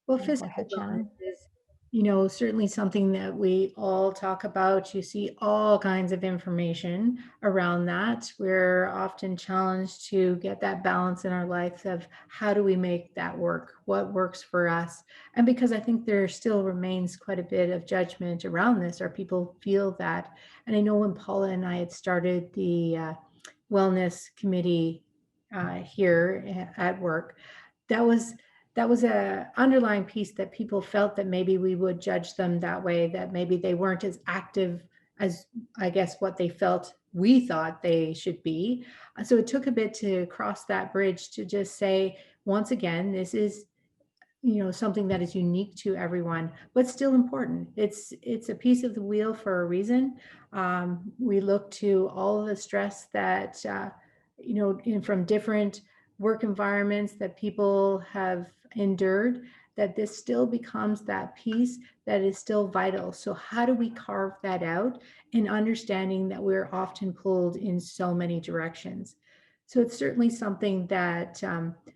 Well, Yeah, go physical ahead, wellness Shannon. is, certainly something that we all talk about. You see all kinds of information around that. We're often challenged to get that balance in our life of how do we make that work? What works for us? And because I think there still remains quite a bit of judgment around this, or people feel that. And I know when Paula and I had started the wellness committee here at work, that was a underlying piece that people felt that maybe we would judge them that way, that maybe they weren't as active as, I guess, what they felt we thought they should be. So it took a bit to cross that bridge to just say, once again, this is, something that is unique to everyone, but still important. It's a piece of the wheel for a reason. We look to all of the stress that from different work environments that people have endured, that this still becomes that piece that is still vital. So how do we carve that out in understanding that we're often pulled in so many directions? So it's certainly something that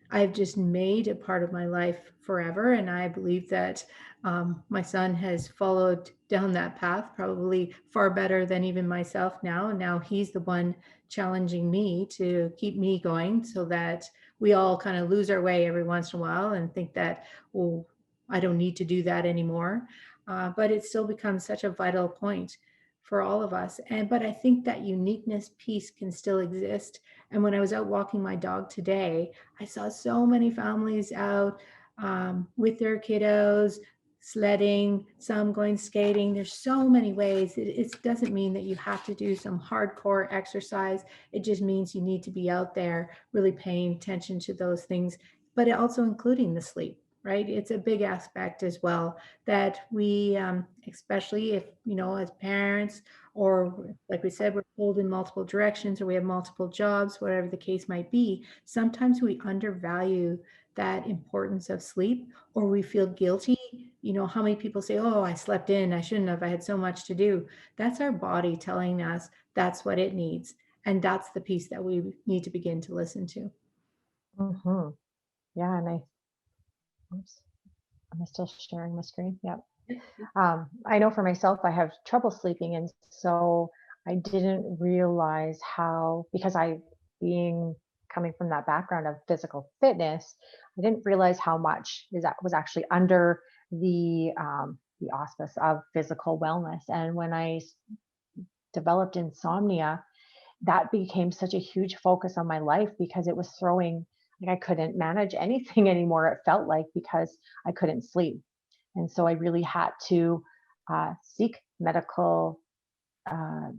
I've just made a part of my life forever. And I believe that my son has followed down that path probably far better than even myself now. And now he's the one challenging me to keep me going so that we all kind of lose our way every once in a while and think that, well, I don't need to do that anymore. But it still becomes such a vital point for all of us. But I think that uniqueness piece can still exist. And when I was out walking my dog today, I saw so many families out with their kiddos, sledding, some going skating. There's so many ways. It doesn't mean that you have to do some hardcore exercise. It just means you need to be out there really paying attention to those things, but also including the sleep. Right. It's a big aspect as well that we, especially if, as parents, or like we said, we're pulled in multiple directions or we have multiple jobs, whatever the case might be, sometimes we undervalue that importance of sleep, or we feel guilty. How many people say, oh, I slept in, I shouldn't have, I had so much to do. That's our body telling us that's what it needs. And that's the piece that we need to begin to listen to. Hmm. Yeah, and oops, am I still sharing my screen? Yep. I know for myself, I have trouble sleeping, and so I didn't realize how, because being coming from that background of physical fitness, I didn't realize how much is that was actually under the auspice of physical wellness. And when developed insomnia, that became such a huge focus on my life because it was throwing, like, I couldn't manage anything anymore. It felt like, because I couldn't sleep. And so I really had to seek medical uh,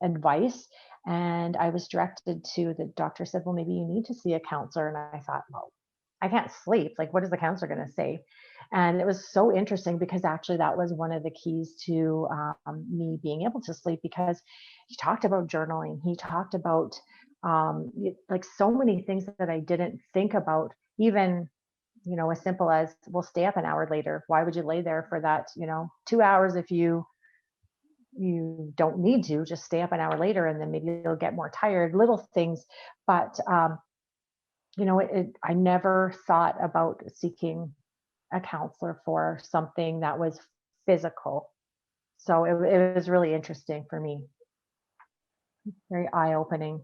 advice. And I was directed to, the doctor said, well, maybe you need to see a counselor. And I thought, well, I can't sleep. Like, what is the counselor going to say? And it was so interesting because actually that was one of the keys to me being able to sleep, because he talked about journaling. He talked about like so many things that I didn't think about, even, as simple as, well, stay up an hour later. Why would you lay there for that, 2 hours if you don't need to? Just stay up an hour later, and then maybe you'll get more tired, little things. But I never thought about seeking a counselor for something that was physical. So it was really interesting for me, very eye opening.